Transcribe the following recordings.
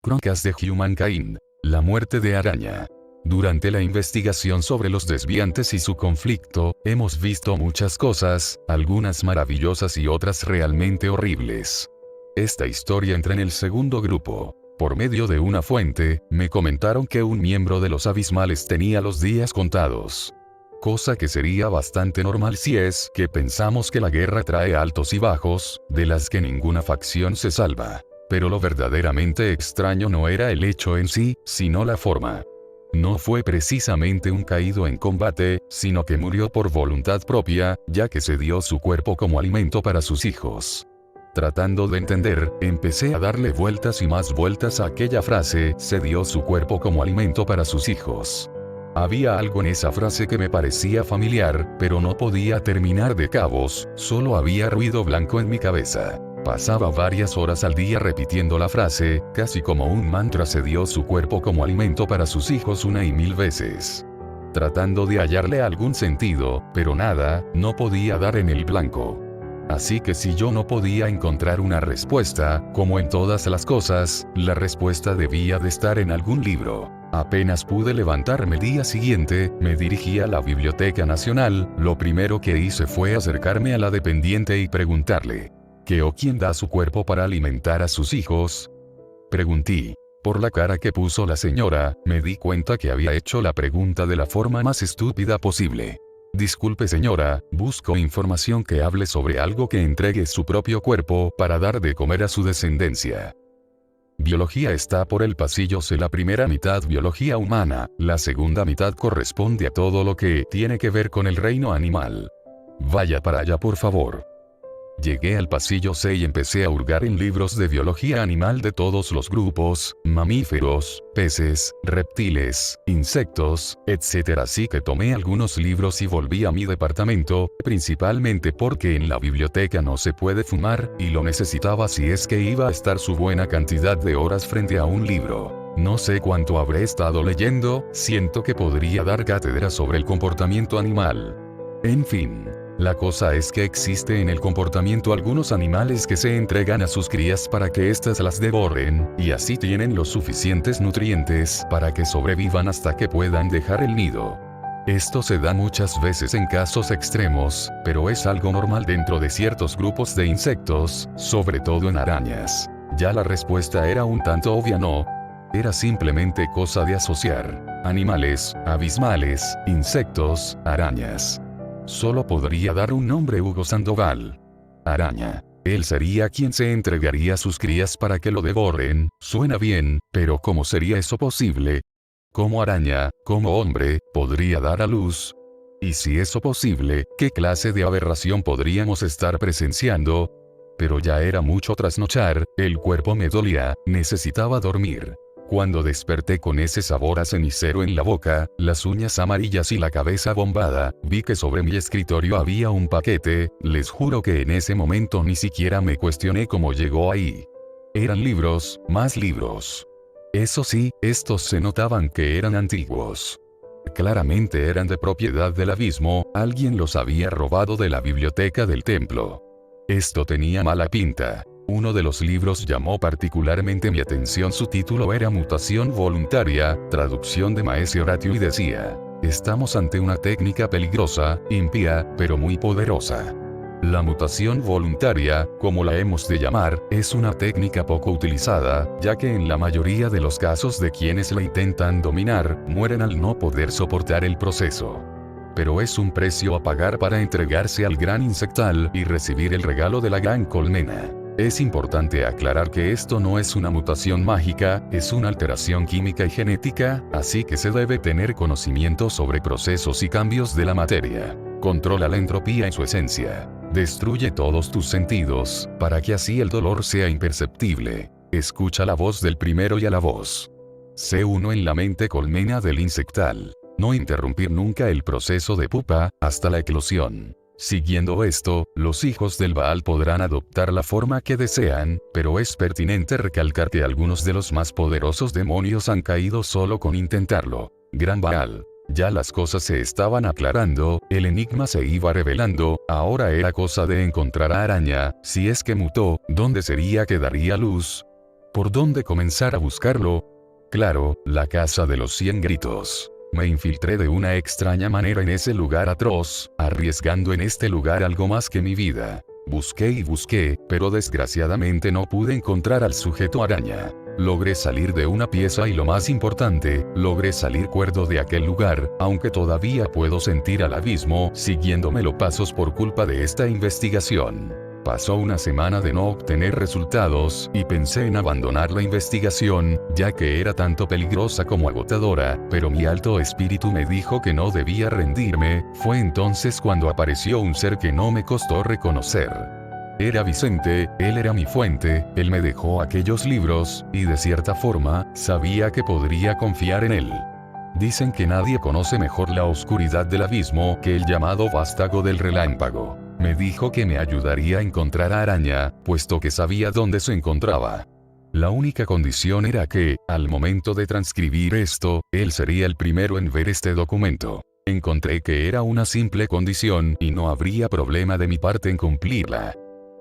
Croncas de Humankind. La muerte de Araña. Durante la investigación sobre los desviantes y su conflicto, hemos visto muchas cosas, algunas maravillosas y otras realmente horribles. Esta historia entra en el segundo grupo. Por medio de una fuente, me comentaron que un miembro de los abismales tenía los días contados. Cosa que sería bastante normal si es que pensamos que la guerra trae altos y bajos, de las que ninguna facción se salva. Pero lo verdaderamente extraño no era el hecho en sí, sino la forma. No fue precisamente un caído en combate, sino que murió por voluntad propia, ya que se dio su cuerpo como alimento para sus hijos. Tratando de entender, empecé a darle vueltas y más vueltas a aquella frase, se dio su cuerpo como alimento para sus hijos. Había algo en esa frase que me parecía familiar, pero no podía terminar de cabos, solo había ruido blanco en mi cabeza. Pasaba varias horas al día repitiendo la frase, casi como un mantra, se dio su cuerpo como alimento para sus hijos una y mil veces. Tratando de hallarle algún sentido, pero nada, no podía dar en el blanco. Así que si yo no podía encontrar una respuesta, como en todas las cosas, la respuesta debía de estar en algún libro. Apenas pude levantarme el día siguiente, me dirigí a la Biblioteca Nacional, lo primero que hice fue acercarme a la dependiente y preguntarle, ¿qué o quién da su cuerpo para alimentar a sus hijos? Pregunté. Por la cara que puso la señora, me di cuenta que había hecho la pregunta de la forma más estúpida posible. Disculpe señora, busco información que hable sobre algo que entregue su propio cuerpo para dar de comer a su descendencia. Biología está por el pasillo. Sé la primera mitad biología humana, la segunda mitad corresponde a todo lo que tiene que ver con el reino animal. Vaya para allá por favor. Llegué al pasillo C y empecé a hurgar en libros de biología animal de todos los grupos, mamíferos, peces, reptiles, insectos, etc. Así que tomé algunos libros y volví a mi departamento, principalmente porque en la biblioteca no se puede fumar, y lo necesitaba si es que iba a estar su buena cantidad de horas frente a un libro. No sé cuánto habré estado leyendo, siento que podría dar cátedra sobre el comportamiento animal. En fin. La cosa es que existe en el comportamiento algunos animales que se entregan a sus crías para que éstas las devoren, y así tienen los suficientes nutrientes para que sobrevivan hasta que puedan dejar el nido. Esto se da muchas veces en casos extremos, pero es algo normal dentro de ciertos grupos de insectos, sobre todo en arañas. Ya la respuesta era un tanto obvia, ¿no? Era simplemente cosa de asociar animales, abismales, insectos, arañas. Solo podría dar un nombre: Hugo Sandoval. Araña. Él sería quien se entregaría a sus crías para que lo devoren. Suena bien, pero ¿cómo sería eso posible? ¿Cómo araña, como hombre, podría dar a luz? Y si eso posible, ¿qué clase de aberración podríamos estar presenciando? Pero ya era mucho trasnochar, el cuerpo me dolía, necesitaba dormir. Cuando desperté con ese sabor a cenicero en la boca, las uñas amarillas y la cabeza bombada, vi que sobre mi escritorio había un paquete. Les juro que en ese momento ni siquiera me cuestioné cómo llegó ahí. Eran libros, más libros. Eso sí, estos se notaban que eran antiguos. Claramente eran de propiedad del abismo, alguien los había robado de la biblioteca del templo. Esto tenía mala pinta. Uno de los libros llamó particularmente mi atención. Su título era Mutación Voluntaria, traducción de Maese Horatio, y decía: estamos ante una técnica peligrosa, impía, pero muy poderosa. La mutación voluntaria, como la hemos de llamar, es una técnica poco utilizada, ya que en la mayoría de los casos de quienes la intentan dominar, mueren al no poder soportar el proceso. Pero es un precio a pagar para entregarse al gran insectal y recibir el regalo de la gran colmena. Es importante aclarar que esto no es una mutación mágica, es una alteración química y genética, así que se debe tener conocimiento sobre procesos y cambios de la materia. Controla la entropía en su esencia. Destruye todos tus sentidos, para que así el dolor sea imperceptible. Escucha la voz del primero y a la voz. Sé uno en la mente colmena del insectal. No interrumpir nunca el proceso de pupa, hasta la eclosión. Siguiendo esto, los hijos del Baal podrán adoptar la forma que desean, pero es pertinente recalcar que algunos de los más poderosos demonios han caído solo con intentarlo. Gran Baal. Ya las cosas se estaban aclarando, el enigma se iba revelando, ahora era cosa de encontrar a Araña. Si es que mutó, ¿dónde sería que daría luz? ¿Por dónde comenzar a buscarlo? Claro, la casa de los 100 gritos. Me infiltré de una extraña manera en ese lugar atroz, arriesgando en este lugar algo más que mi vida. Busqué y busqué, pero desgraciadamente no pude encontrar al sujeto araña. Logré salir de una pieza y lo más importante, logré salir cuerdo de aquel lugar, aunque todavía puedo sentir al abismo siguiéndome los pasos por culpa de esta investigación. Pasó una semana de no obtener resultados, y pensé en abandonar la investigación, ya que era tanto peligrosa como agotadora, pero mi alto espíritu me dijo que no debía rendirme. Fue entonces cuando apareció un ser que no me costó reconocer. Era Vicente, él era mi fuente, él me dejó aquellos libros, y de cierta forma, sabía que podría confiar en él. Dicen que nadie conoce mejor la oscuridad del abismo que el llamado vástago del relámpago. Me dijo que me ayudaría a encontrar a Araña, puesto que sabía dónde se encontraba. La única condición era que, al momento de transcribir esto, él sería el primero en ver este documento. Encontré que era una simple condición y no habría problema de mi parte en cumplirla.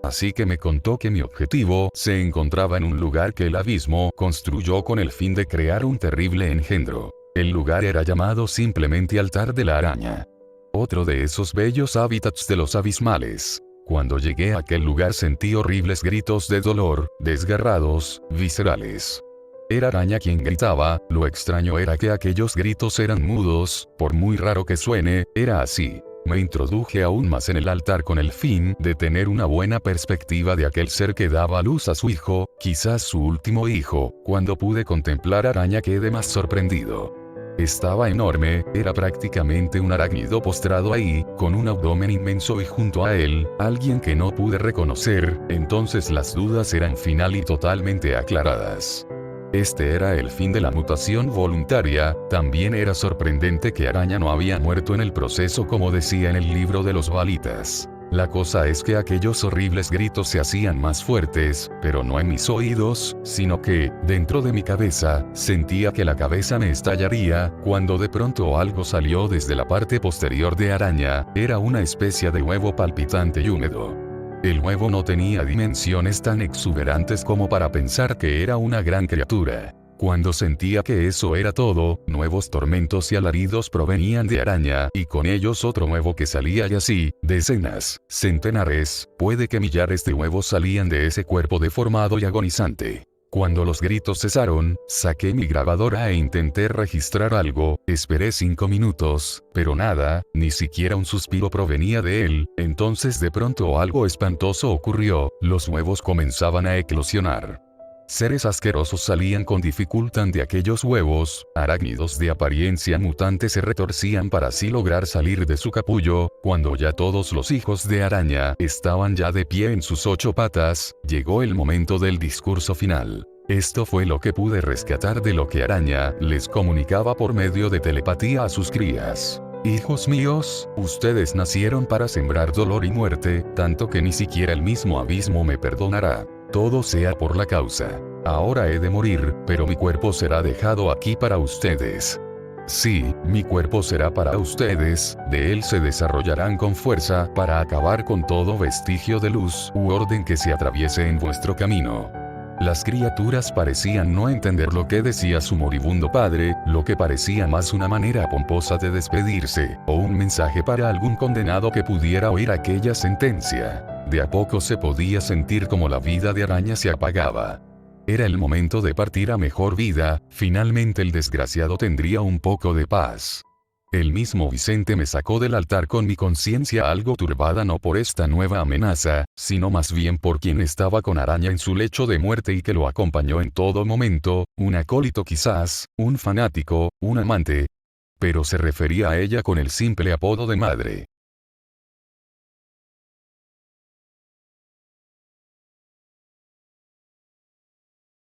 Así que me contó que mi objetivo se encontraba en un lugar que el abismo construyó con el fin de crear un terrible engendro. El lugar era llamado simplemente Altar de la Araña. Otro de esos bellos hábitats de los abismales. Cuando llegué a aquel lugar sentí horribles gritos de dolor, desgarrados, viscerales. Era Araña quien gritaba, lo extraño era que aquellos gritos eran mudos, por muy raro que suene, era así. Me introduje aún más en el altar con el fin de tener una buena perspectiva de aquel ser que daba luz a su hijo, quizás su último hijo. Cuando pude contemplar a Araña quedé más sorprendido. Estaba enorme, era prácticamente un arácnido postrado ahí, con un abdomen inmenso y junto a él, alguien que no pude reconocer. Entonces las dudas eran final y totalmente aclaradas. Este era el fin de la mutación voluntaria. También era sorprendente que Araña no había muerto en el proceso como decía en el libro de los Balitas. La cosa es que aquellos horribles gritos se hacían más fuertes, pero no en mis oídos, sino que, dentro de mi cabeza, sentía que la cabeza me estallaría, cuando de pronto algo salió desde la parte posterior de Araña. Era una especie de huevo palpitante y húmedo. El huevo no tenía dimensiones tan exuberantes como para pensar que era una gran criatura. Cuando sentía que eso era todo, nuevos tormentos y alaridos provenían de Araña, y con ellos otro huevo que salía y así, decenas, centenares, puede que millares de huevos salían de ese cuerpo deformado y agonizante. Cuando los gritos cesaron, saqué mi grabadora e intenté registrar algo. Esperé 5 minutos, pero nada, ni siquiera un suspiro provenía de él. Entonces de pronto algo espantoso ocurrió, los huevos comenzaban a eclosionar. Seres asquerosos salían con dificultad de aquellos huevos, arácnidos de apariencia mutante se retorcían para así lograr salir de su capullo. Cuando ya todos los hijos de Araña estaban ya de pie en sus 8 patas, llegó el momento del discurso final. Esto fue lo que pude rescatar de lo que Araña les comunicaba por medio de telepatía a sus crías. Hijos míos, ustedes nacieron para sembrar dolor y muerte, tanto que ni siquiera el mismo abismo me perdonará. Todo sea por la causa. Ahora he de morir, pero mi cuerpo será dejado aquí para ustedes. Sí, mi cuerpo será para ustedes, de él se desarrollarán con fuerza para acabar con todo vestigio de luz u orden que se atraviese en vuestro camino. Las criaturas parecían no entender lo que decía su moribundo padre, lo que parecía más una manera pomposa de despedirse, o un mensaje para algún condenado que pudiera oír aquella sentencia. De a poco se podía sentir como la vida de Araña se apagaba. Era el momento de partir a mejor vida, finalmente el desgraciado tendría un poco de paz. El mismo Vicente me sacó del altar con mi conciencia algo turbada no por esta nueva amenaza, sino más bien por quien estaba con Araña en su lecho de muerte y que lo acompañó en todo momento, un acólito quizás, un fanático, un amante. Pero se refería a ella con el simple apodo de madre.